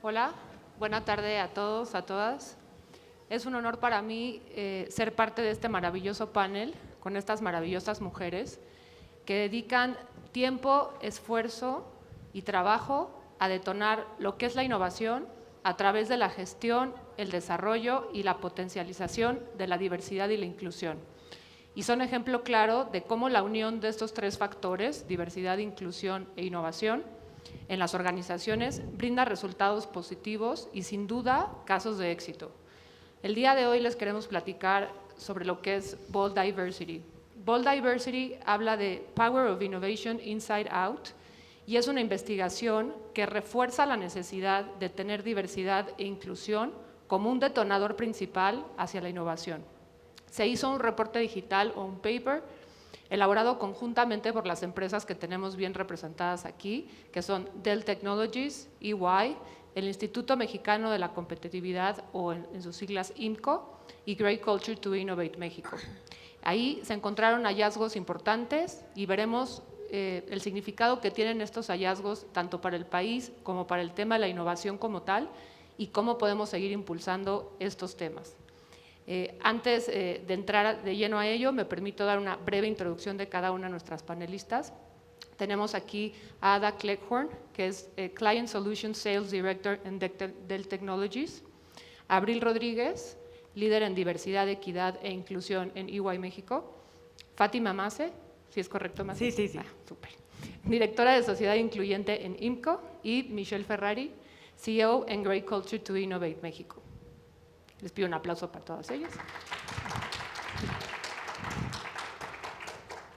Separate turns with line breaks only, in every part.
Hola, buena tarde a todos, a todas. Es un honor para mí ser parte de este maravilloso panel con estas maravillosas mujeres que dedican tiempo, esfuerzo y trabajo a detonar lo que es la innovación a través de la gestión, el desarrollo y la potencialización de la diversidad y la inclusión. Y son ejemplo claro de cómo la unión de estos tres factores, diversidad, inclusión e innovación, en las organizaciones brinda resultados positivos y sin duda casos de éxito. El día de hoy les queremos platicar sobre lo que es Bold Diversity. Bold Diversity habla de Power of Innovation Inside Out y es una investigación que refuerza la necesidad de tener diversidad e inclusión como un detonador principal hacia la innovación. Se hizo un reporte digital o un paper elaborado conjuntamente por las empresas que tenemos bien representadas aquí, que son Dell Technologies, EY, el Instituto Mexicano de la Competitividad o en sus siglas IMCO y Great Culture to Innovate México. Ahí se encontraron hallazgos importantes y veremos el significado que tienen estos hallazgos tanto para el país como para el tema de la innovación como tal y cómo podemos seguir impulsando estos temas. Antes de entrar de lleno a ello, me permito dar una breve introducción de cada una de nuestras panelistas. Tenemos aquí a Ada Cleghorn, que es Client Solution Sales Director en Dell Technologies. Abril Rodríguez, líder en diversidad, equidad e inclusión en EY México. Fátima Mase, ¿sí es correcto, Mase?
Sí.
Súper. Directora de Sociedad Incluyente en IMCO. Y Michelle Ferrari, CEO en Great Culture to Innovate México. Les pido un aplauso para todas ellas.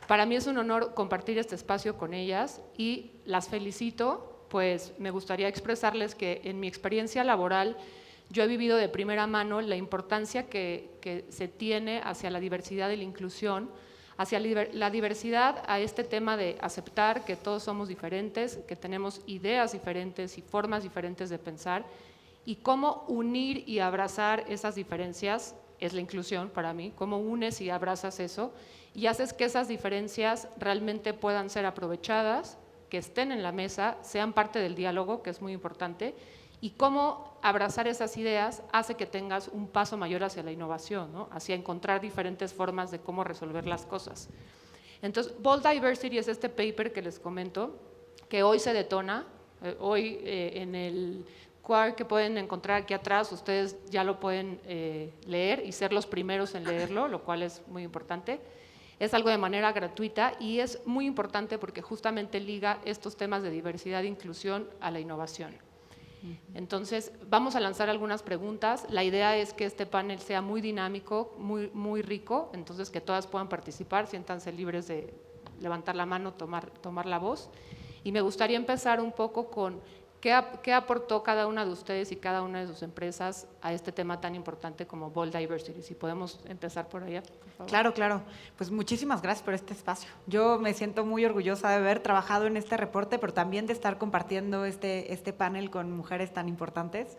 Para mí es un honor compartir este espacio con ellas y las felicito, pues me gustaría expresarles que en mi experiencia laboral yo he vivido de primera mano la importancia que se tiene hacia la diversidad y la inclusión, hacia la diversidad a este tema de aceptar que todos somos diferentes, que tenemos ideas diferentes y formas diferentes de pensar, y cómo unir y abrazar esas diferencias es la inclusión para mí, cómo unes y abrazas eso y haces que esas diferencias realmente puedan ser aprovechadas, que estén en la mesa, sean parte del diálogo, que es muy importante, y cómo abrazar esas ideas hace que tengas un paso mayor hacia la innovación, ¿no? Hacia encontrar diferentes formas de cómo resolver las cosas. Entonces, Bold Diversity es este paper que les comento, que hoy se detona, hoy en el que pueden encontrar aquí atrás, ustedes ya lo pueden leer y ser los primeros en leerlo, lo cual es muy importante. Es algo de manera gratuita y es muy importante porque justamente liga estos temas de diversidad e inclusión a la innovación. Entonces, vamos a lanzar algunas preguntas. La idea es que este panel sea muy dinámico, muy rico, entonces que todas puedan participar, siéntanse libres de levantar la mano, tomar la voz. Y me gustaría empezar un poco con ¿qué aportó cada una de ustedes y cada una de sus empresas a este tema tan importante como Bold Diversity? Si podemos empezar por allá, por favor.
Claro. Pues muchísimas gracias por este espacio. Yo me siento muy orgullosa de haber trabajado en este reporte, pero también de estar compartiendo este panel con mujeres tan importantes.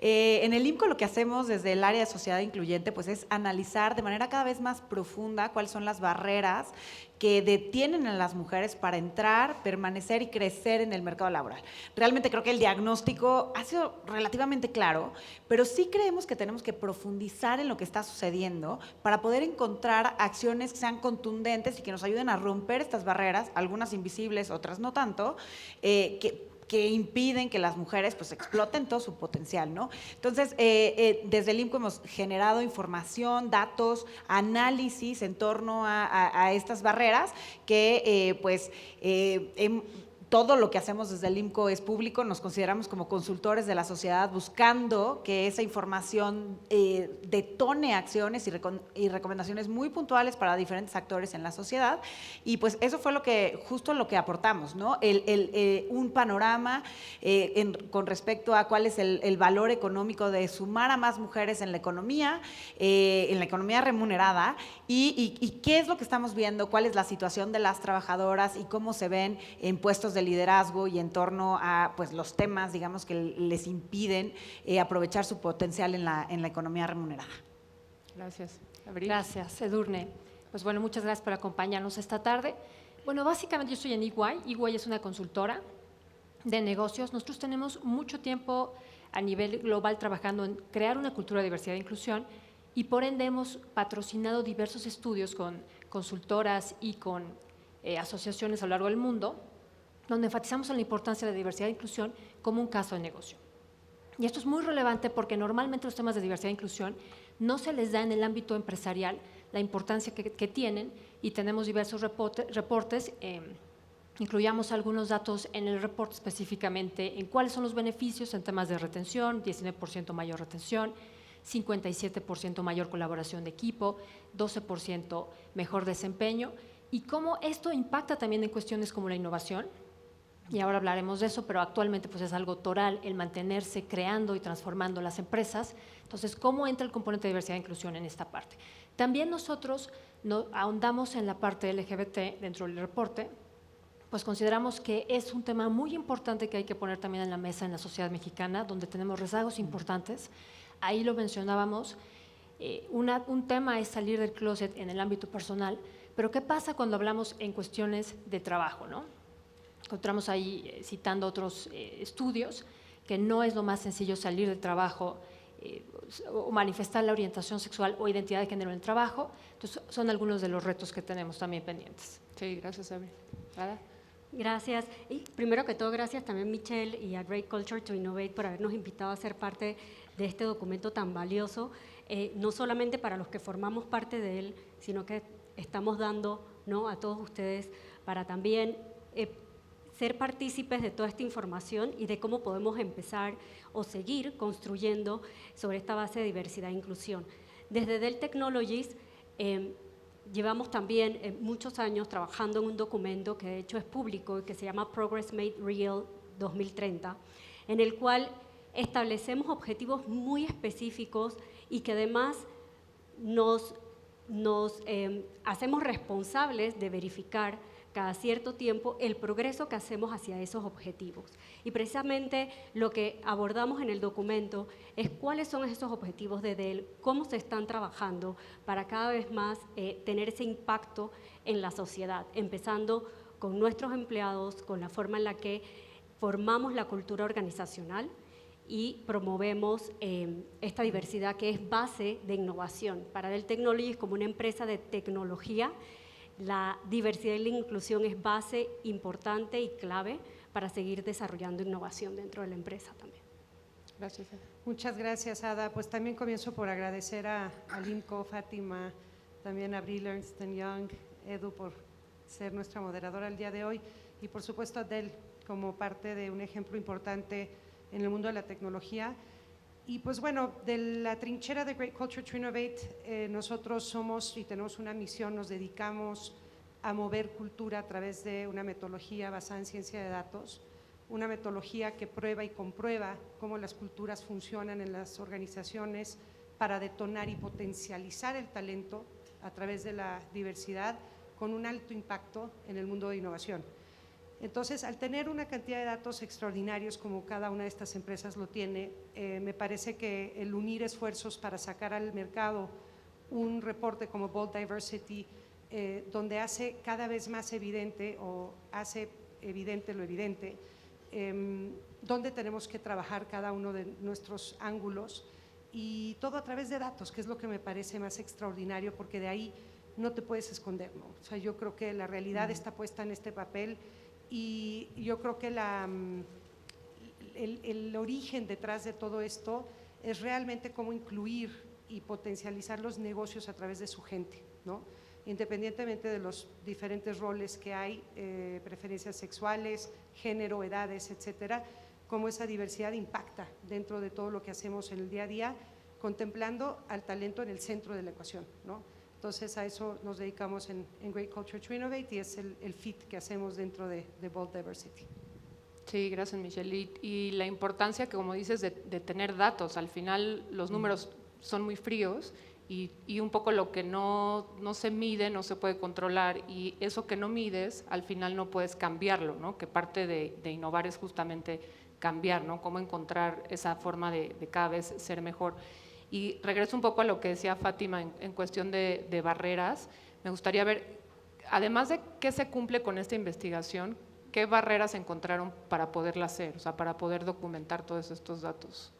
En el IMCO lo que hacemos desde el área de sociedad incluyente pues es analizar de manera cada vez más profunda cuáles son las barreras que detienen a las mujeres para entrar, permanecer y crecer en el mercado laboral. Realmente creo que el diagnóstico ha sido relativamente claro, pero sí creemos que tenemos que profundizar en lo que está sucediendo para poder encontrar acciones que sean contundentes y que nos ayuden a romper estas barreras, algunas invisibles, otras no tanto, que impiden que las mujeres pues exploten todo su potencial, ¿no? Entonces, desde el IMCO hemos generado información, datos, análisis en torno a estas barreras que todo lo que hacemos desde el IMCO es público, nos consideramos como consultores de la sociedad buscando que esa información detone acciones y recomendaciones muy puntuales para diferentes actores en la sociedad y pues eso fue justo lo que aportamos, ¿no? Un panorama con respecto a cuál es el valor económico de sumar a más mujeres en la economía remunerada y qué es lo que estamos viendo, cuál es la situación de las trabajadoras y cómo se ven en puestos de liderazgo y en torno a pues, los temas, digamos, que les impiden aprovechar su potencial en la economía remunerada.
Gracias. Abril.
Gracias, Edurne. Pues bueno, muchas gracias por acompañarnos esta tarde. Bueno, básicamente yo estoy en EY. EY es una consultora de negocios. Nosotros tenemos mucho tiempo a nivel global trabajando en crear una cultura de diversidad e inclusión y por ende hemos patrocinado diversos estudios con consultoras y con asociaciones a lo largo del mundo, donde enfatizamos en la importancia de la diversidad e inclusión como un caso de negocio. Y esto es muy relevante porque normalmente los temas de diversidad e inclusión no se les da en el ámbito empresarial la importancia que tienen y tenemos diversos reportes, incluyamos algunos datos en el reporte específicamente en cuáles son los beneficios en temas de retención, 19% mayor retención, 57% mayor colaboración de equipo, 12% mejor desempeño y cómo esto impacta también en cuestiones como la innovación. Y ahora hablaremos de eso, pero actualmente pues es algo toral el mantenerse creando y transformando las empresas. Entonces, ¿cómo entra el componente de diversidad e inclusión en esta parte? También nosotros ahondamos en la parte LGBT dentro del reporte, pues consideramos que es un tema muy importante que hay que poner también en la mesa en la sociedad mexicana, donde tenemos rezagos importantes. Ahí lo mencionábamos, un tema es salir del closet en el ámbito personal, pero ¿qué pasa cuando hablamos en cuestiones de trabajo, no? Encontramos ahí, citando otros estudios, que no es lo más sencillo salir del trabajo o manifestar la orientación sexual o identidad de género en el trabajo. Entonces, son algunos de los retos que tenemos también pendientes.
Sí, gracias, Abby. ¿Ada?
Gracias. Y primero que todo, gracias también Michelle y a Great Culture to Innovate por habernos invitado a ser parte de este documento tan valioso, no solamente para los que formamos parte de él, sino que estamos dando, ¿no?, a todos ustedes para también ser partícipes de toda esta información y de cómo podemos empezar o seguir construyendo sobre esta base de diversidad e inclusión. Desde Dell Technologies llevamos también muchos años trabajando en un documento que de hecho es público y que se llama Progress Made Real 2030, en el cual establecemos objetivos muy específicos y que además nos hacemos responsables de verificar cada cierto tiempo el progreso que hacemos hacia esos objetivos. Y precisamente lo que abordamos en el documento es cuáles son esos objetivos de Dell, cómo se están trabajando para cada vez más tener ese impacto en la sociedad, empezando con nuestros empleados, con la forma en la que formamos la cultura organizacional y promovemos esta diversidad que es base de innovación. Para Dell Technologies, como una empresa de tecnología, la diversidad y la inclusión es base importante y clave para seguir desarrollando innovación dentro de la empresa también.
Gracias, Ada.
Muchas gracias, Ada. Pues también comienzo por agradecer al IMCO, Fátima, también a Abril, Ernst Young, Edu por ser nuestra moderadora el día de hoy y por supuesto a Dell como parte de un ejemplo importante en el mundo de la tecnología. Y pues bueno, de la trinchera de Great Culture to Innovate, nosotros somos y tenemos una misión, nos dedicamos a mover cultura a través de una metodología basada en ciencia de datos, una metodología que prueba y comprueba cómo las culturas funcionan en las organizaciones para detonar y potencializar el talento a través de la diversidad con un alto impacto en el mundo de innovación. Entonces, al tener una cantidad de datos extraordinarios como cada una de estas empresas lo tiene, me parece que el unir esfuerzos para sacar al mercado un reporte como Bold Diversity, donde hace cada vez más evidente o hace evidente lo evidente, dónde tenemos que trabajar cada uno de nuestros ángulos y todo a través de datos, que es lo que me parece más extraordinario porque de ahí no te puedes esconder, ¿no? O sea, yo creo que la realidad está puesta en este papel. Y yo creo que el origen detrás de todo esto es realmente cómo incluir y potencializar los negocios a través de su gente, ¿no? Independientemente de los diferentes roles que hay, preferencias sexuales, género, edades, etcétera, cómo esa diversidad impacta dentro de todo lo que hacemos en el día a día, contemplando al talento en el centro de la ecuación, ¿no? Entonces, a eso nos dedicamos en Great Culture to Innovate y es el fit que hacemos dentro de Bold Diversity.
Sí, gracias, Michelle. Y la importancia que, como dices, de tener datos. Al final, los números son muy fríos y un poco lo que no se mide no se puede controlar y eso que no mides, al final no puedes cambiarlo, ¿no? Que parte de innovar es justamente cambiar, ¿no? Cómo encontrar esa forma de cada vez ser mejor. Y regreso un poco a lo que decía Fátima en cuestión de barreras. Me gustaría ver, además de qué se cumple con esta investigación, ¿qué barreras encontraron para poderla hacer? O sea, para poder documentar todos estos datos.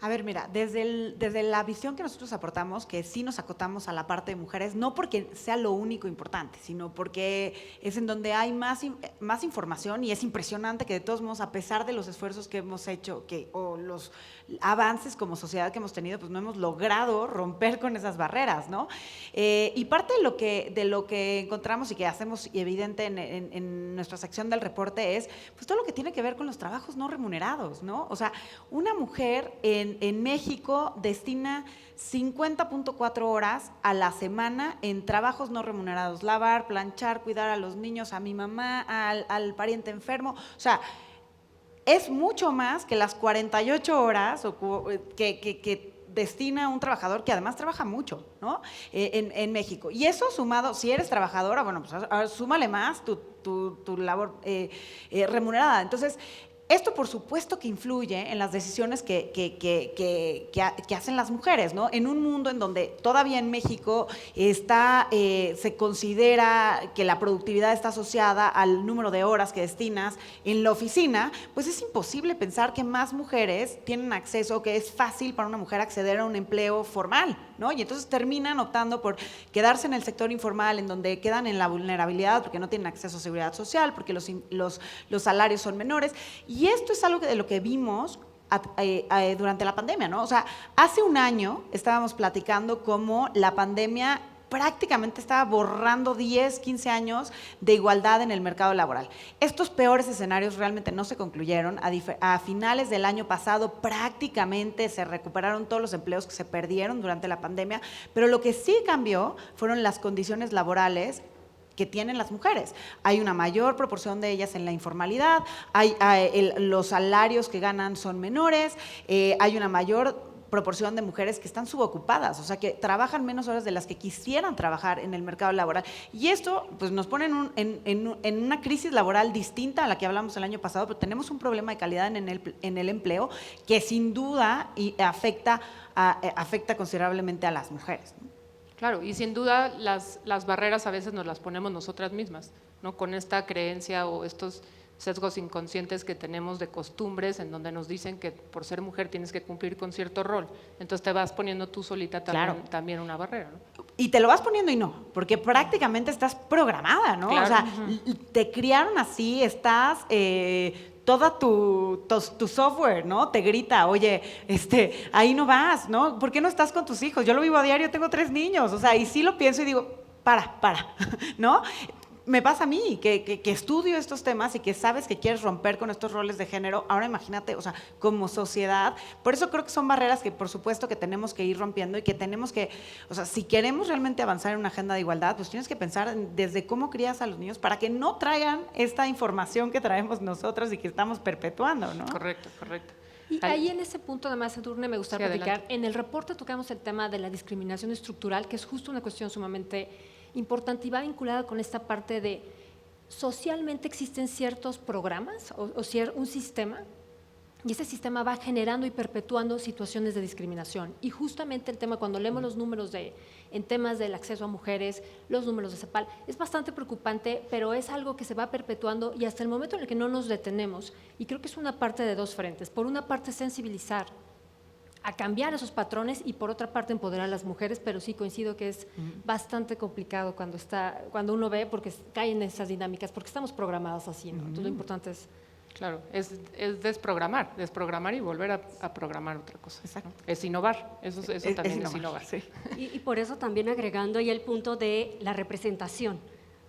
A ver, mira, desde la visión que nosotros aportamos, que sí nos acotamos a la parte de mujeres, no porque sea lo único importante, sino porque es en donde hay más información, y es impresionante que de todos modos, a pesar de los esfuerzos que hemos hecho o los avances como sociedad que hemos tenido, pues no hemos logrado romper con esas barreras, ¿no? Y parte de lo que encontramos y que hacemos evidente en nuestra sección del reporte es pues todo lo que tiene que ver con los trabajos no remunerados, ¿no? O sea, una mujer en México destina 50.4 horas a la semana en trabajos no remunerados: lavar, planchar, cuidar a los niños, a mi mamá, al pariente enfermo. O sea, es mucho más que las 48 horas que destina un trabajador que además trabaja mucho, ¿no? En México. Y eso sumado, si eres trabajadora, bueno, pues ahora súmale más tu labor remunerada. Entonces, esto por supuesto que influye en las decisiones que hacen las mujeres, ¿no? En un mundo en donde todavía en México se considera que la productividad está asociada al número de horas que destinas en la oficina, pues es imposible pensar que más mujeres tienen acceso, que es fácil para una mujer acceder a un empleo formal, ¿no? Y entonces terminan optando por quedarse en el sector informal, en donde quedan en la vulnerabilidad porque no tienen acceso a seguridad social, porque los salarios son menores. Y esto es algo de lo que vimos durante la pandemia, ¿no? O sea, hace un año estábamos platicando cómo la pandemia prácticamente estaba borrando 10, 15 años de igualdad en el mercado laboral. Estos peores escenarios realmente no se concluyeron. A finales del año pasado prácticamente se recuperaron todos los empleos que se perdieron durante la pandemia, pero lo que sí cambió fueron las condiciones laborales que tienen las mujeres. Hay una mayor proporción de ellas en la informalidad, los salarios que ganan son menores, hay una mayor proporción de mujeres que están subocupadas, o sea, que trabajan menos horas de las que quisieran trabajar en el mercado laboral. Y esto pues, nos pone en una crisis laboral distinta a la que hablamos el año pasado, pero tenemos un problema de calidad en el empleo que sin duda afecta considerablemente a las mujeres, ¿no?
Claro, y sin duda las barreras a veces nos las ponemos nosotras mismas, ¿no? Con esta creencia o estos sesgos inconscientes que tenemos de costumbres en donde nos dicen que por ser mujer tienes que cumplir con cierto rol. Entonces te vas poniendo tú solita también una barrera, ¿no?
Y te lo vas poniendo y no, porque prácticamente estás programada, ¿no?
Claro.
O sea, te criaron así, estás… toda tu software, ¿no? Te grita, oye, ahí no vas, ¿no? ¿Por qué no estás con tus hijos? Yo lo vivo a diario, tengo 3 niños, o sea, y sí lo pienso y digo, para, ¿no? Me pasa a mí, que estudio estos temas y que sabes que quieres romper con estos roles de género. Ahora imagínate, o sea, como sociedad, por eso creo que son barreras que por supuesto que tenemos que ir rompiendo y que tenemos que, o sea, si queremos realmente avanzar en una agenda de igualdad, pues tienes que pensar desde cómo crías a los niños para que no traigan esta información que traemos nosotros y que estamos perpetuando, ¿no?
Correcto.
Y ahí en ese punto, además, Edurne, me gustaría
Sí,
platicar.
adelante.
En el reporte tocamos el tema de la discriminación estructural, que es justo una cuestión sumamente importante y va vinculada con esta parte de socialmente existen ciertos programas o un sistema, y ese sistema va generando y perpetuando situaciones de discriminación. Y justamente el tema, cuando leemos los números en temas del acceso a mujeres, los números de CEPAL, es bastante preocupante, pero es algo que se va perpetuando y hasta el momento en el que no nos detenemos. Y creo que es una parte de dos frentes. Por una parte, sensibilizar a cambiar esos patrones y por otra parte empoderar a las mujeres, pero sí coincido que es bastante complicado cuando uno ve, porque caen en esas dinámicas, porque estamos programadas así, ¿no? Entonces lo importante es…
Claro, es desprogramar y volver a programar otra cosa.
Exacto.
¿No? Es innovar, eso también es innovar.
Sí.
Y por eso también agregando ahí el punto de la representación,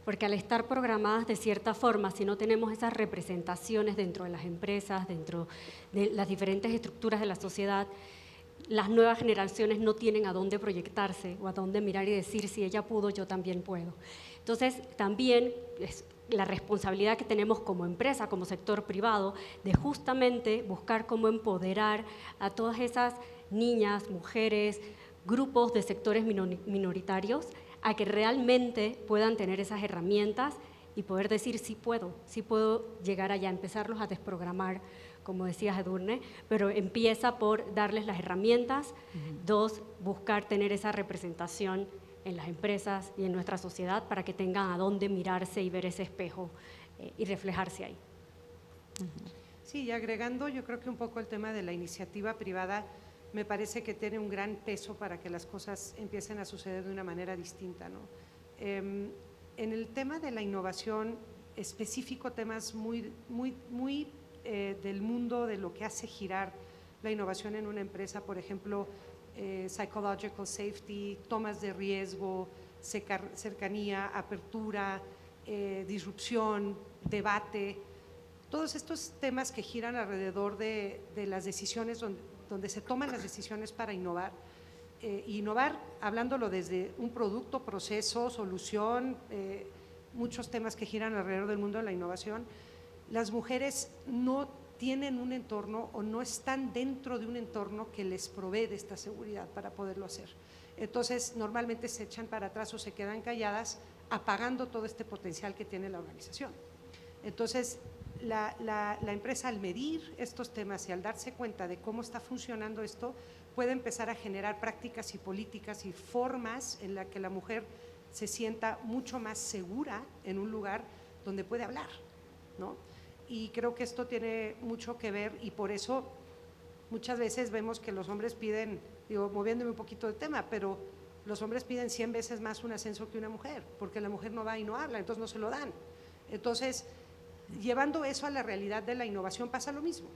porque al estar programadas de cierta forma, si no tenemos esas representaciones dentro de las empresas, dentro de las diferentes estructuras de la sociedad, las nuevas generaciones no tienen a dónde proyectarse o a dónde mirar y decir, si ella pudo, yo también puedo. Entonces, también es la responsabilidad que tenemos como empresa, como sector privado, de justamente buscar cómo empoderar a todas esas niñas, mujeres, grupos de sectores minoritarios, a que realmente puedan tener esas herramientas y poder decir, sí puedo llegar allá, empezarlos a desprogramar, como decías, Edurne, pero empieza por darles las herramientas. 2, buscar tener esa representación en las empresas y en nuestra sociedad para que tengan a dónde mirarse y ver ese espejo y reflejarse ahí.
Sí, y agregando yo creo que un poco el tema de la iniciativa privada, me parece que tiene un gran peso para que las cosas empiecen a suceder de una manera distinta, ¿no? En el tema de la innovación, específico temas muy del mundo de lo que hace girar la innovación en una empresa, por ejemplo, psychological safety, tomas de riesgo, cercanía, apertura, disrupción, debate, todos estos temas que giran alrededor de las decisiones donde se toman las decisiones para innovar. Innovar, hablándolo desde un producto, proceso, solución, muchos temas que giran alrededor del mundo de la innovación. Las mujeres no tienen un entorno o no están dentro de un entorno que les provee de esta seguridad para poderlo hacer. Entonces, normalmente se echan para atrás o se quedan calladas, apagando todo este potencial que tiene la organización. Entonces, la empresa, al medir estos temas y al darse cuenta de cómo está funcionando esto, puede empezar a generar prácticas y políticas y formas en las que la mujer se sienta mucho más segura en un lugar donde puede hablar, ¿no? Y creo que esto tiene mucho que ver, y por eso muchas veces vemos que los hombres piden, digo, moviéndome un poquito del tema, pero los hombres piden 100 veces más un ascenso que una mujer, porque la mujer no va y no habla, entonces no se lo dan. Entonces, llevando eso a la realidad de la innovación pasa lo mismo.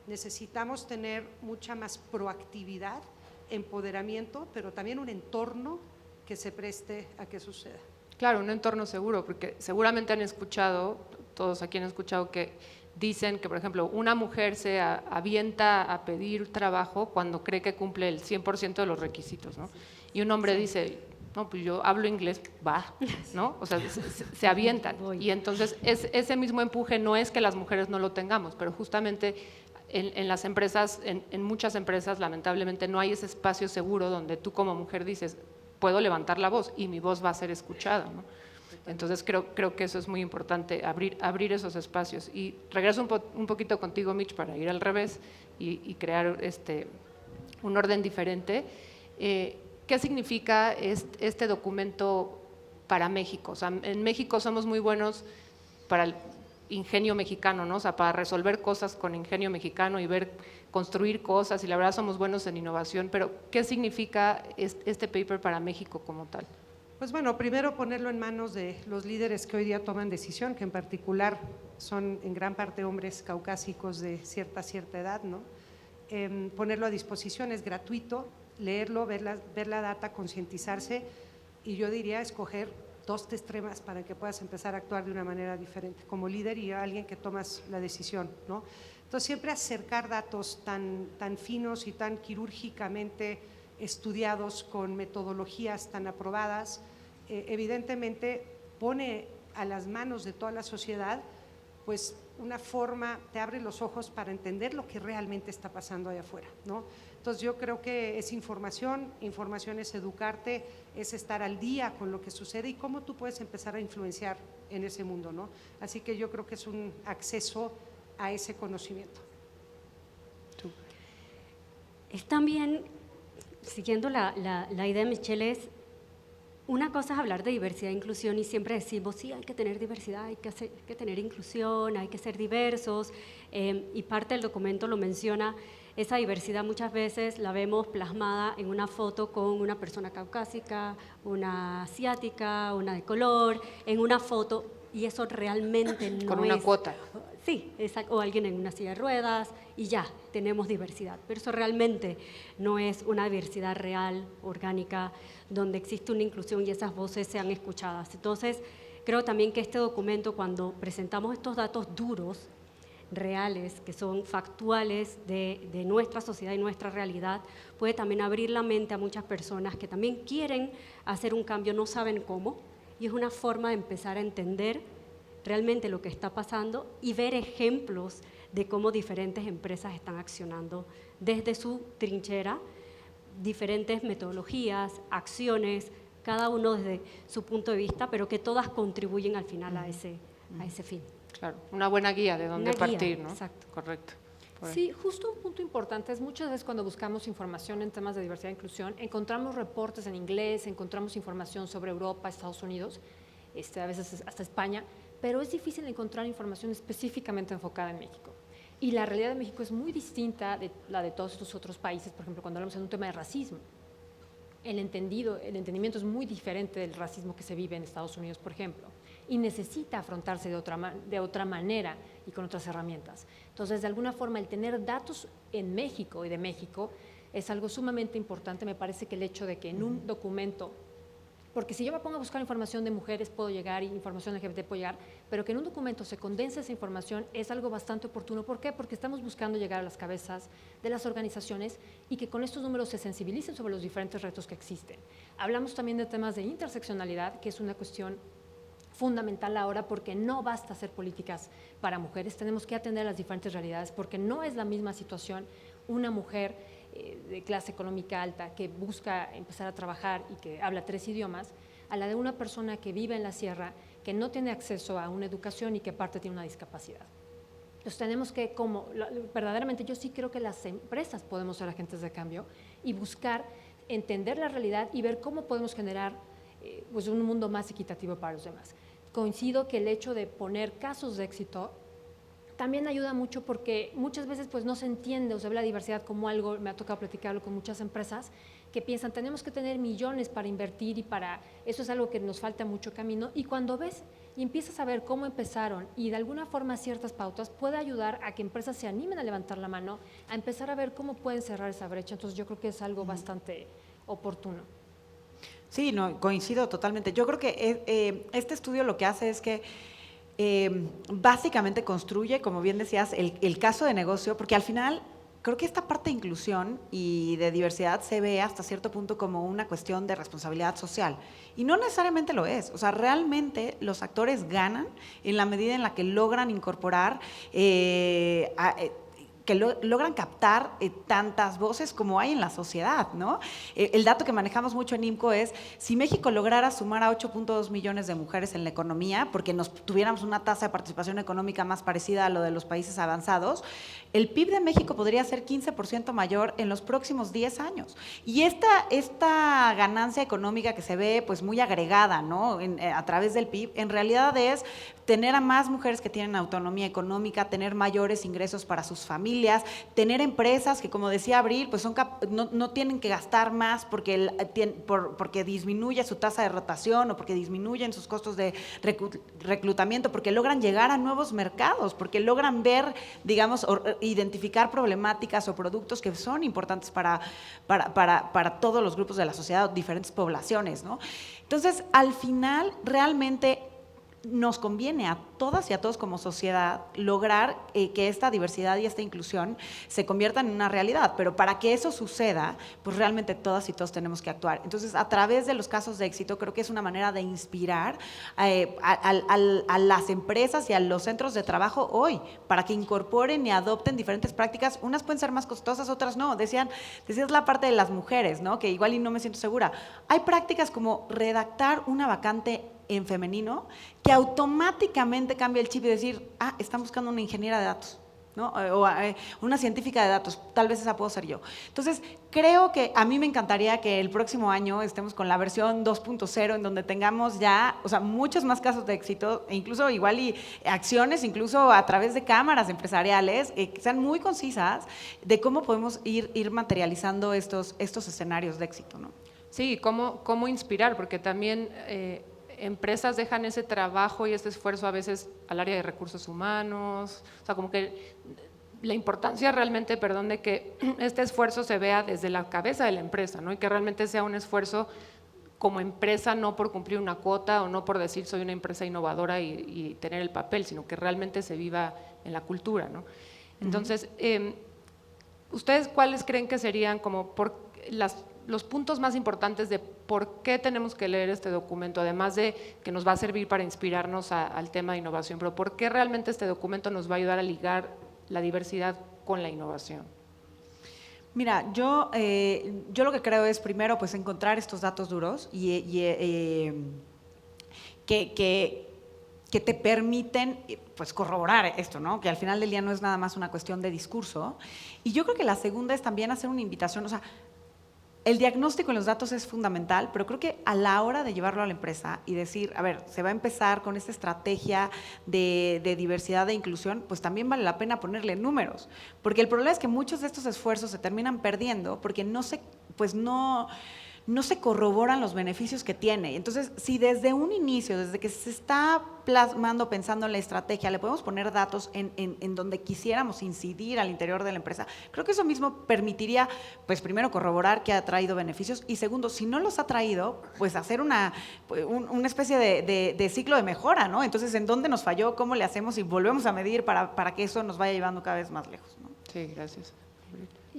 Necesitamos tener mucha más proactividad, empoderamiento, pero también un entorno que se preste a que suceda.
Claro, un entorno seguro, porque seguramente han escuchado, todos aquí han escuchado que dicen que, por ejemplo, una mujer se avienta a pedir trabajo cuando cree que cumple el 100% de los requisitos, ¿no? Y un hombre dice, no, pues yo hablo inglés, va, ¿no? O sea, se avientan. Y entonces ese mismo empuje no es que las mujeres no lo tengamos, pero justamente en las empresas, en muchas empresas, lamentablemente no hay ese espacio seguro donde tú como mujer dices, puedo levantar la voz y mi voz va a ser escuchada, ¿no? Entonces creo que eso es muy importante, abrir esos espacios. Y regreso un poquito contigo, Mitch, para ir al revés y crear un orden diferente. ¿Qué significa este documento para México? O sea, en México somos muy buenos para el ingenio mexicano, ¿no? O sea, para resolver cosas con ingenio mexicano y construir cosas, y la verdad somos buenos en innovación, pero ¿qué significa este paper para México como tal?
Pues bueno, primero ponerlo en manos de los líderes que hoy día toman decisión, que en particular son en gran parte hombres caucásicos de cierta edad, ¿no? Ponerlo a disposición, es gratuito, leerlo, ver la data, concientizarse, y yo diría escoger 2 temas para que puedas empezar a actuar de una manera diferente como líder y alguien que tomas la decisión, ¿no? Entonces siempre acercar datos tan finos y tan quirúrgicamente estudiados con metodologías tan aprobadas, evidentemente pone a las manos de toda la sociedad pues una forma, te abre los ojos para entender lo que realmente está pasando allá afuera, ¿no? Entonces yo creo que es información es educarte, es estar al día con lo que sucede y cómo tú puedes empezar a influenciar en ese mundo, ¿no? Así que yo creo que es un acceso a ese conocimiento.
Es también, siguiendo la idea de Michelle, es una cosa es hablar de diversidad e inclusión y siempre decimos, sí, hay que tener diversidad, hay que tener inclusión, hay que ser diversos, y parte del documento lo menciona. Esa diversidad muchas veces la vemos plasmada en una foto con una persona caucásica, una asiática, una de color, en una foto, y eso realmente no es…
Con una cuota.
Sí, exacto, o alguien en una silla de ruedas y ya, tenemos diversidad. Pero eso realmente no es una diversidad real, orgánica, donde existe una inclusión y esas voces sean escuchadas. Entonces, creo también que este documento, cuando presentamos estos datos duros, reales, que son factuales de nuestra sociedad y nuestra realidad, puede también abrir la mente a muchas personas que también quieren hacer un cambio, no saben cómo, y es una forma de empezar a entender realmente lo que está pasando y ver ejemplos de cómo diferentes empresas están accionando desde su trinchera, diferentes metodologías, acciones, cada uno desde su punto de vista, pero que todas contribuyen al final a ese fin.
Claro, una buena guía de dónde partir, ¿no?
Exacto.
Correcto.
Sí, justo un punto importante es muchas veces cuando buscamos información en temas de diversidad e inclusión, encontramos reportes en inglés, encontramos información sobre Europa, Estados Unidos, a veces hasta España, pero es difícil encontrar información específicamente enfocada en México. Y la realidad de México es muy distinta de la de todos estos otros países, por ejemplo, cuando hablamos de un tema de racismo. El entendimiento es muy diferente del racismo que se vive en Estados Unidos, por ejemplo, y necesita afrontarse de otra manera y con otras herramientas. Entonces, de alguna forma, el tener datos en México y de México es algo sumamente importante. Me parece que el hecho de que en un documento, porque si yo me pongo a buscar información de mujeres puedo llegar y información LGBT puedo llegar, pero que en un documento se condense esa información es algo bastante oportuno. ¿Por qué? Porque estamos buscando llegar a las cabezas de las organizaciones y que con estos números se sensibilicen sobre los diferentes retos que existen. Hablamos también de temas de interseccionalidad, que es una cuestión fundamental ahora, porque no basta hacer políticas para mujeres, tenemos que atender las diferentes realidades, porque no es la misma situación una mujer de clase económica alta que busca empezar a trabajar y que habla 3 idiomas, a la de una persona que vive en la sierra, que no tiene acceso a una educación y que aparte tiene una discapacidad. Entonces tenemos que, verdaderamente yo sí creo que las empresas podemos ser agentes de cambio y buscar entender la realidad y ver cómo podemos generar pues un mundo más equitativo para los demás. Coincido que el hecho de poner casos de éxito también ayuda mucho, porque muchas veces pues no se entiende o se ve la diversidad como algo, me ha tocado platicarlo con muchas empresas que piensan tenemos que tener millones para invertir y para eso es algo que nos falta mucho camino, y cuando ves y empiezas a ver cómo empezaron y de alguna forma ciertas pautas puede ayudar a que empresas se animen a levantar la mano, a empezar a ver cómo pueden cerrar esa brecha. Entonces yo creo que es algo bastante oportuno.
Sí, no, coincido totalmente. Yo creo que este estudio lo que hace es que básicamente construye, como bien decías, el caso de negocio, porque al final creo que esta parte de inclusión y de diversidad se ve hasta cierto punto como una cuestión de responsabilidad social. Y no necesariamente lo es. O sea, realmente los actores ganan en la medida en la que logran incorporar que logran captar tantas voces como hay en la sociedad, ¿no? El dato que manejamos mucho en IMCO es, si México lograra sumar a 8.2 millones de mujeres en la economía, porque tuviéramos una tasa de participación económica más parecida a lo de los países avanzados, el PIB de México podría ser 15% mayor en los próximos 10 años. Y esta ganancia económica que se ve pues muy agregada, ¿no? A través del PIB, en realidad es tener a más mujeres que tienen autonomía económica, tener mayores ingresos para sus familias, tener empresas que, como decía Abril, pues no tienen que gastar más porque disminuye su tasa de rotación o porque disminuyen sus costos de reclutamiento, porque logran llegar a nuevos mercados, porque logran ver, digamos, identificar problemáticas o productos que son importantes para todos los grupos de la sociedad, diferentes poblaciones, ¿no? Entonces, al final, realmente nos conviene a todas y a todos como sociedad lograr que esta diversidad y esta inclusión se conviertan en una realidad, pero para que eso suceda, pues realmente todas y todos tenemos que actuar. Entonces, a través de los casos de éxito, creo que es una manera de inspirar a las empresas y a los centros de trabajo hoy, para que incorporen y adopten diferentes prácticas. Unas pueden ser más costosas, otras no. Decías la parte de las mujeres, ¿no? Que igual y no me siento segura. Hay prácticas como redactar una vacante en femenino que automáticamente cambia el chip y decir, están buscando una ingeniera de datos, ¿no? O una científica de datos, tal vez esa puedo ser yo. Entonces, creo que a mí me encantaría que el próximo año estemos con la versión 2.0, en donde tengamos ya, o sea, muchos más casos de éxito, e incluso igual y acciones, incluso a través de cámaras empresariales, que sean muy concisas de cómo podemos ir materializando estos escenarios de éxito, ¿no?
Sí, cómo inspirar, porque también empresas dejan ese trabajo y ese esfuerzo a veces al área de recursos humanos, o sea, como que la importancia realmente, de que este esfuerzo se vea desde la cabeza de la empresa, ¿no? Y que realmente sea un esfuerzo como empresa, no por cumplir una cuota o no por decir soy una empresa innovadora y tener el papel, sino que realmente se viva en la cultura, ¿no? Entonces, ¿ustedes cuáles creen que serían como los puntos más importantes de por qué tenemos que leer este documento, además de que nos va a servir para inspirarnos al tema de innovación, pero por qué realmente este documento nos va a ayudar a ligar la diversidad con la innovación?
Mira, yo lo que creo es primero pues encontrar estos datos duros que te permiten pues corroborar esto, ¿no? Que al final del día no es nada más una cuestión de discurso. Y yo creo que la segunda es también hacer una invitación, o sea, el diagnóstico en los datos es fundamental, pero creo que a la hora de llevarlo a la empresa y decir, a ver, se va a empezar con esta estrategia de diversidad e inclusión, pues también vale la pena ponerle números, porque el problema es que muchos de estos esfuerzos se terminan perdiendo porque no se corroboran los beneficios que tiene. Entonces, si desde un inicio, desde que se está plasmando, pensando en la estrategia, le podemos poner datos en donde quisiéramos incidir al interior de la empresa, creo que eso mismo permitiría, pues primero, corroborar que ha traído beneficios y segundo, si no los ha traído, pues hacer una especie de ciclo de mejora, ¿no? Entonces, ¿en dónde nos falló? ¿Cómo le hacemos? Y volvemos a medir para que eso nos vaya llevando cada vez más lejos, ¿no?
Sí, gracias.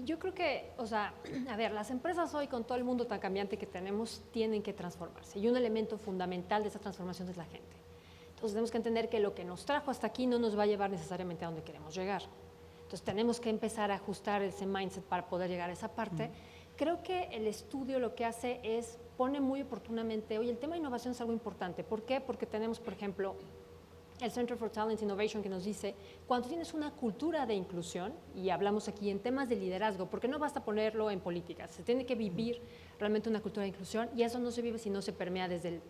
Yo creo que, o sea, a ver, las empresas hoy con todo el mundo tan cambiante que tenemos tienen que transformarse y un elemento fundamental de esa transformación es la gente. Entonces tenemos que entender que lo que nos trajo hasta aquí no nos va a llevar necesariamente a donde queremos llegar. Entonces tenemos que empezar a ajustar ese mindset para poder llegar a esa parte. Creo que el estudio lo que hace es, pone muy oportunamente, oye, el tema de innovación es algo importante. ¿Por qué? Porque tenemos, por ejemplo, el Center for Talent Innovation que nos dice, cuando tienes una cultura de inclusión, y hablamos aquí en temas de liderazgo, porque no basta ponerlo en políticas, se tiene que vivir realmente una cultura de inclusión y eso no se vive si no se permea desde el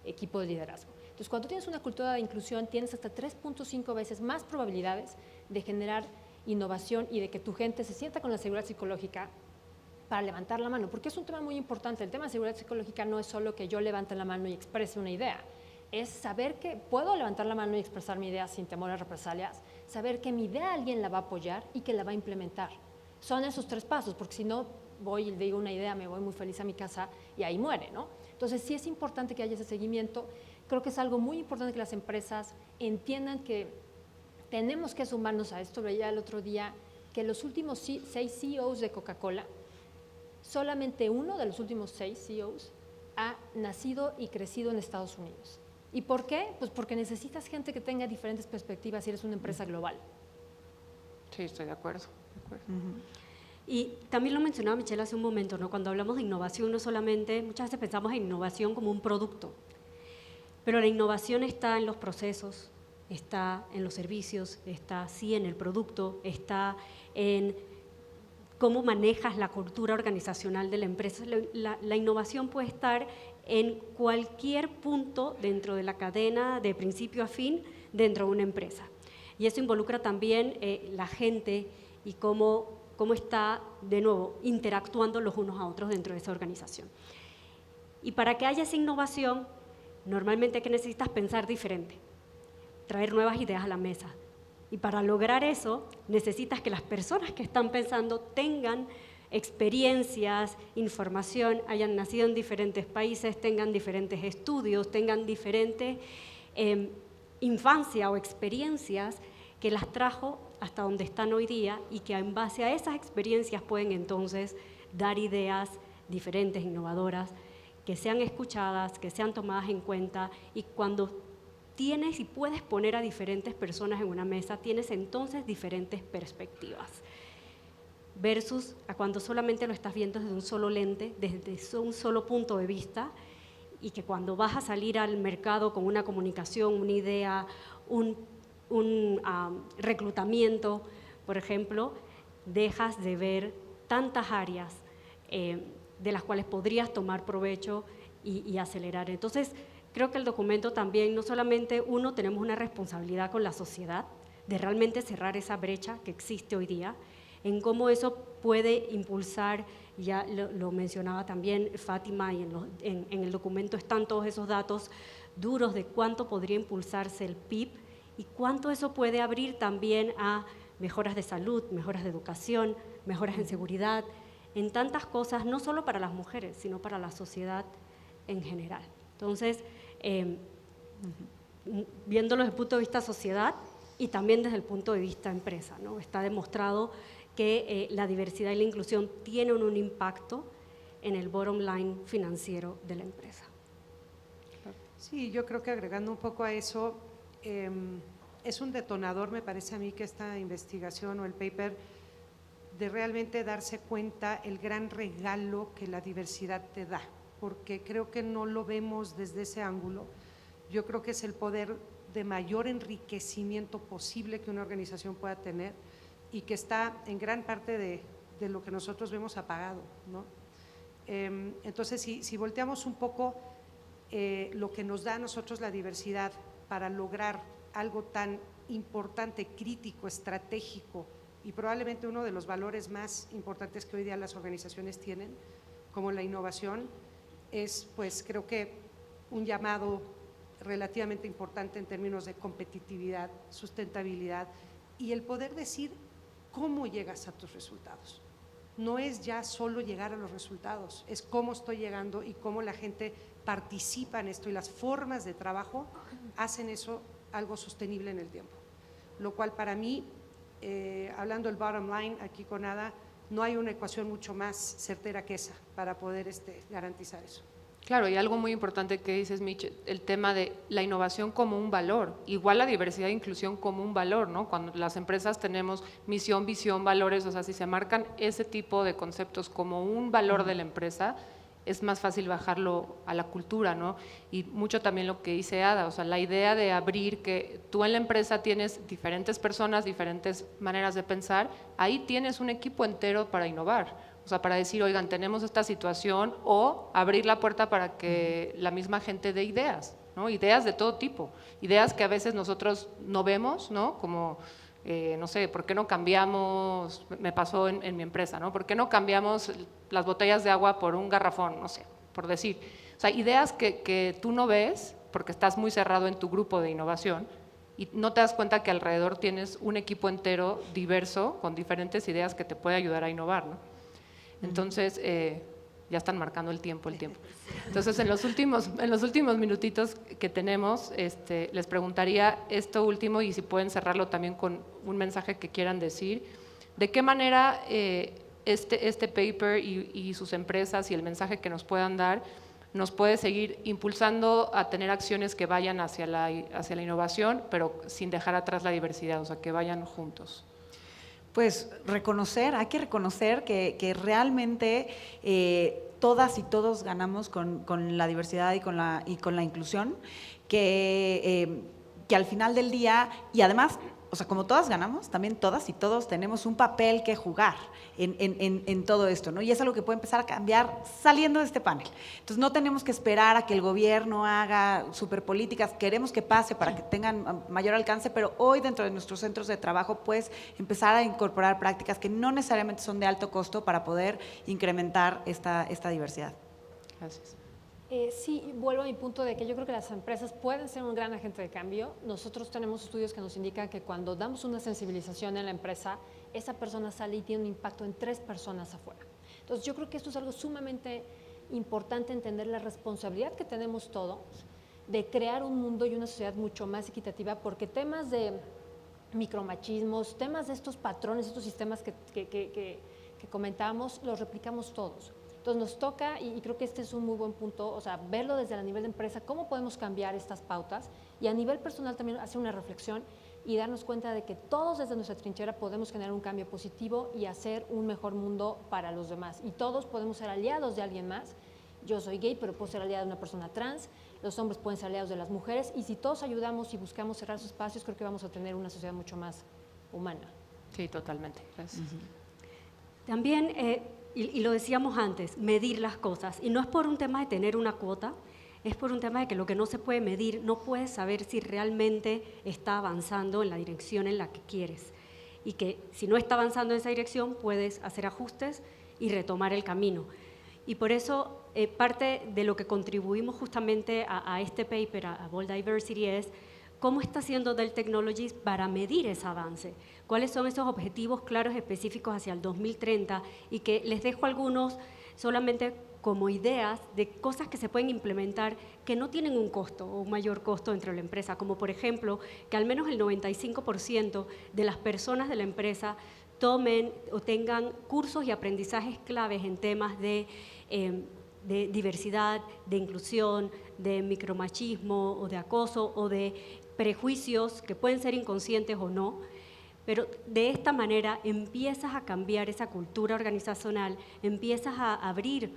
equipo de liderazgo. Entonces, cuando tienes una cultura de inclusión, tienes hasta 3.5 veces más probabilidades de generar innovación y de que tu gente se sienta con la seguridad psicológica para levantar la mano, porque es un tema muy importante. El tema de seguridad psicológica no es solo que yo levante la mano y exprese una idea, es saber que puedo levantar la mano y expresar mi idea sin temor a represalias, saber que mi idea alguien la va a apoyar y que la va a implementar. Son esos 3 pasos, porque si no voy y digo una idea, me voy muy feliz a mi casa y ahí muere, ¿no? Entonces sí es importante que haya ese seguimiento. Creo que es algo muy importante que las empresas entiendan que tenemos que sumarnos a esto. Veía el otro día que los últimos 6 CEOs de Coca-Cola, solamente uno de los últimos 6 CEOs ha nacido y crecido en Estados Unidos. ¿Y por qué? Pues porque necesitas gente que tenga diferentes perspectivas si eres una empresa global.
Sí, estoy de acuerdo.
Y también lo mencionaba Michelle hace un momento, ¿no? Cuando hablamos de innovación, no solamente, muchas veces pensamos en innovación como un producto, pero la innovación está en los procesos, está en los servicios, está sí en el producto, está en cómo manejas la cultura organizacional de la empresa. La innovación puede estar en cualquier punto dentro de la cadena de principio a fin dentro de una empresa. Y eso involucra también la gente y cómo está, de nuevo, interactuando los unos a otros dentro de esa organización. Y para que haya esa innovación, normalmente, ¿qué necesitas? Pensar diferente, traer nuevas ideas a la mesa. Y para lograr eso, necesitas que las personas que están pensando tengan experiencias, información, hayan nacido en diferentes países, tengan diferentes estudios, tengan diferente infancia o experiencias que las trajo hasta donde están hoy día y que en base a esas experiencias pueden entonces dar ideas diferentes, innovadoras, que sean escuchadas, que sean tomadas en cuenta y cuando tienes y puedes poner a diferentes personas en una mesa, tienes entonces diferentes perspectivas. Versus a cuando solamente lo estás viendo desde un solo lente, desde un solo punto de vista, y que cuando vas a salir al mercado con una comunicación, una idea, un reclutamiento, por ejemplo, dejas de ver tantas áreas de las cuales podrías tomar provecho y acelerar. Entonces, creo que el documento también, no solamente tenemos una responsabilidad con la sociedad de realmente cerrar esa brecha que existe hoy día, en cómo eso puede impulsar, ya lo mencionaba también Fátima, y en el documento están todos esos datos duros de cuánto podría impulsarse el PIB y cuánto eso puede abrir también a mejoras de salud, mejoras de educación, mejoras en seguridad, en tantas cosas, no solo para las mujeres, sino para la sociedad en general. Entonces, viéndolo desde el punto de vista sociedad y también desde el punto de vista empresa, ¿no? Está demostrado que la diversidad y la inclusión tienen un impacto en el bottom line financiero de la empresa.
Sí, yo creo que agregando un poco a eso, es un detonador, me parece a mí, que esta investigación o el paper, de realmente darse cuenta el gran regalo que la diversidad te da, porque creo que no lo vemos desde ese ángulo. Yo creo que es el poder de mayor enriquecimiento posible que una organización pueda tener y que está en gran parte de lo que nosotros vemos apagado, ¿no? Entonces, si volteamos un poco lo que nos da a nosotros la diversidad para lograr algo tan importante, crítico, estratégico y probablemente uno de los valores más importantes que hoy día las organizaciones tienen, como la innovación, es pues creo que un llamado relativamente importante en términos de competitividad, sustentabilidad y el poder decir cómo llegas a tus resultados. No es ya solo llegar a los resultados, es cómo estoy llegando y cómo la gente participa en esto y las formas de trabajo hacen eso algo sostenible en el tiempo. Lo cual para mí, hablando del bottom line aquí con Ada, no hay una ecuación mucho más certera que esa para poder garantizar eso.
Claro, y algo muy importante que dices, Mitch, el tema de la innovación como un valor, igual la diversidad e inclusión como un valor, ¿no? Cuando las empresas tenemos misión, visión, valores, o sea, si se marcan ese tipo de conceptos como un valor de la empresa, es más fácil bajarlo a la cultura, ¿no? Y mucho también lo que dice Ada, o sea, la idea de abrir que tú en la empresa tienes diferentes personas, diferentes maneras de pensar, ahí tienes un equipo entero para innovar. O sea, para decir, oigan, tenemos esta situación, o abrir la puerta para que la misma gente dé ideas, ¿no? Ideas de todo tipo, ideas que a veces nosotros no vemos, ¿no? Como, no sé, ¿por qué no cambiamos? Me pasó en mi empresa, ¿no? ¿Por qué no cambiamos las botellas de agua por un garrafón? No sé, por decir. O sea, ideas que tú no ves porque estás muy cerrado en tu grupo de innovación y no te das cuenta que alrededor tienes un equipo entero diverso con diferentes ideas que te puede ayudar a innovar, ¿no? Entonces, ya están marcando el tiempo. Entonces, en los últimos minutitos que tenemos, les preguntaría esto último y si pueden cerrarlo también con un mensaje que quieran decir. ¿De qué manera este paper y sus empresas y el mensaje que nos puedan dar nos puede seguir impulsando a tener acciones que vayan hacia la innovación, pero sin dejar atrás la diversidad, o sea, que vayan juntos?
Pues hay que reconocer que realmente todas y todos ganamos con la diversidad y con la inclusión, que al final del día, y además, o sea, como todas ganamos, también todas y todos tenemos un papel que jugar en todo esto, ¿no? Y es algo que puede empezar a cambiar saliendo de este panel. Entonces, no tenemos que esperar a que el gobierno haga superpolíticas, queremos que pase para que tengan mayor alcance, pero hoy dentro de nuestros centros de trabajo, pues, empezar a incorporar prácticas que no necesariamente son de alto costo para poder incrementar esta diversidad.
Gracias.
Sí, vuelvo a mi punto de que yo creo que las empresas pueden ser un gran agente de cambio. Nosotros tenemos estudios que nos indican que cuando damos una sensibilización en la empresa, esa persona sale y tiene un impacto en 3 personas afuera. Entonces, yo creo que esto es algo sumamente importante, entender la responsabilidad que tenemos todos de crear un mundo y una sociedad mucho más equitativa, porque temas de micromachismos, temas de estos patrones, estos sistemas que comentábamos, los replicamos todos. Entonces nos toca, y creo que este es un muy buen punto, o sea, verlo desde el nivel de empresa, cómo podemos cambiar estas pautas, y a nivel personal también hacer una reflexión y darnos cuenta de que todos desde nuestra trinchera podemos generar un cambio positivo y hacer un mejor mundo para los demás. Y todos podemos ser aliados de alguien más. Yo soy gay, pero puedo ser aliado de una persona trans, los hombres pueden ser aliados de las mujeres, y si todos ayudamos y buscamos cerrar sus espacios, creo que vamos a tener una sociedad mucho más humana.
Sí, totalmente. Gracias.
También, y lo decíamos antes, medir las cosas. Y no es por un tema de tener una cuota, es por un tema de que lo que no se puede medir, no puedes saber si realmente está avanzando en la dirección en la que quieres. Y que si no está avanzando en esa dirección, puedes hacer ajustes y retomar el camino. Y por eso, parte de lo que contribuimos justamente a este paper, a Bold Diversity, es cómo está haciendo Dell Technologies para medir ese avance, cuáles son esos objetivos claros específicos hacia el 2030, y que les dejo algunos solamente como ideas de cosas que se pueden implementar que no tienen un costo o un mayor costo dentro de la empresa, como por ejemplo que al menos el 95% de las personas de la empresa tomen o tengan cursos y aprendizajes claves en temas de diversidad, de inclusión, de micromachismo o de acoso o de prejuicios que pueden ser inconscientes o no, pero de esta manera empiezas a cambiar esa cultura organizacional, empiezas a abrir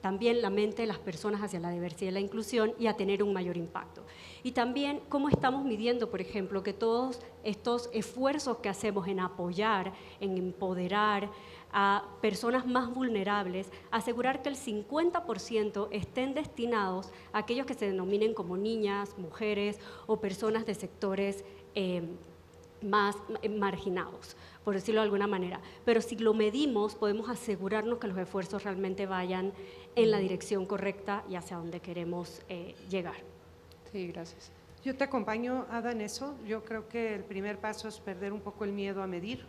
también la mente de las personas hacia la diversidad y la inclusión y a tener un mayor impacto. Y también cómo estamos midiendo, por ejemplo, que todos estos esfuerzos que hacemos en apoyar, en empoderar a personas más vulnerables, asegurar que el 50% estén destinados a aquellos que se denominen como niñas, mujeres o personas de sectores más marginados, por decirlo de alguna manera. Pero si lo medimos, podemos asegurarnos que los esfuerzos realmente vayan en la dirección correcta y hacia donde queremos llegar.
Sí, gracias.
Yo te acompaño, Ada, en eso. Yo creo que el primer paso es perder un poco el miedo a medir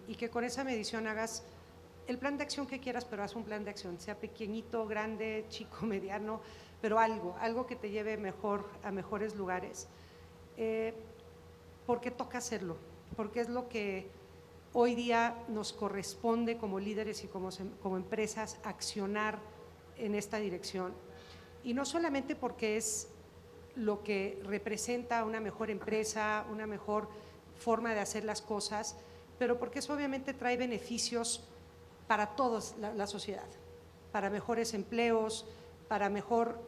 y que con esa medición hagas el plan de acción que quieras, pero haz un plan de acción, sea pequeñito, grande, chico, mediano, pero algo que te lleve a mejores lugares. Porque toca hacerlo, porque es lo que hoy día nos corresponde como líderes y como empresas accionar en esta dirección. Y no solamente porque es lo que representa una mejor empresa, una mejor forma de hacer las cosas, pero porque eso obviamente trae beneficios para toda la sociedad, para mejores empleos, para mejor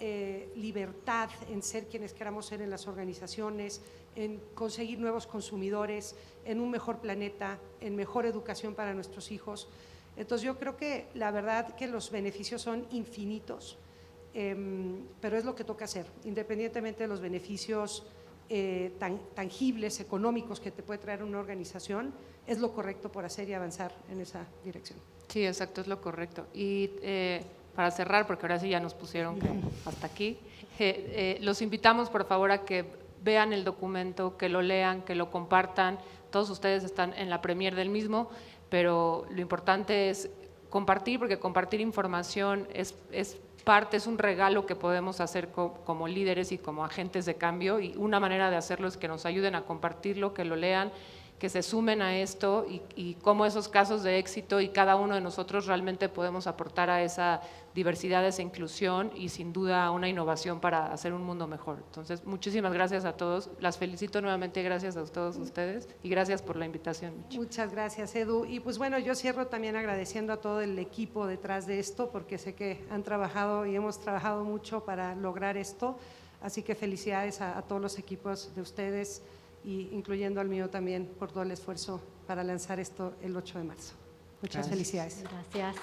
libertad en ser quienes queramos ser en las organizaciones, en conseguir nuevos consumidores, en un mejor planeta, en mejor educación para nuestros hijos. Entonces yo creo que la verdad que los beneficios son infinitos, pero es lo que toca hacer, independientemente de los beneficios tangibles, económicos que te puede traer una organización, es lo correcto por hacer y avanzar en esa dirección.
Sí, exacto, es lo correcto. Y para cerrar, porque ahora sí ya nos pusieron hasta aquí, los invitamos por favor a que vean el documento, que lo lean, que lo compartan. Todos ustedes están en la premier del mismo, pero lo importante es compartir, porque compartir información es un regalo que podemos hacer como líderes y como agentes de cambio, y una manera de hacerlo es que nos ayuden a compartirlo, que lo lean, que se sumen a esto y cómo esos casos de éxito y cada uno de nosotros realmente podemos aportar a esa diversidad, a esa inclusión y sin duda a una innovación para hacer un mundo mejor. Entonces, muchísimas gracias a todos. Las felicito nuevamente, gracias a todos ustedes y gracias por la invitación, Michi.
Muchas gracias, Edu. Y pues bueno, yo cierro también agradeciendo a todo el equipo detrás de esto, porque sé que han trabajado y hemos trabajado mucho para lograr esto. Así que felicidades a todos los equipos de ustedes, y incluyendo al mío también, por todo el esfuerzo para lanzar esto el 8 de marzo. Muchas felicidades.
Gracias.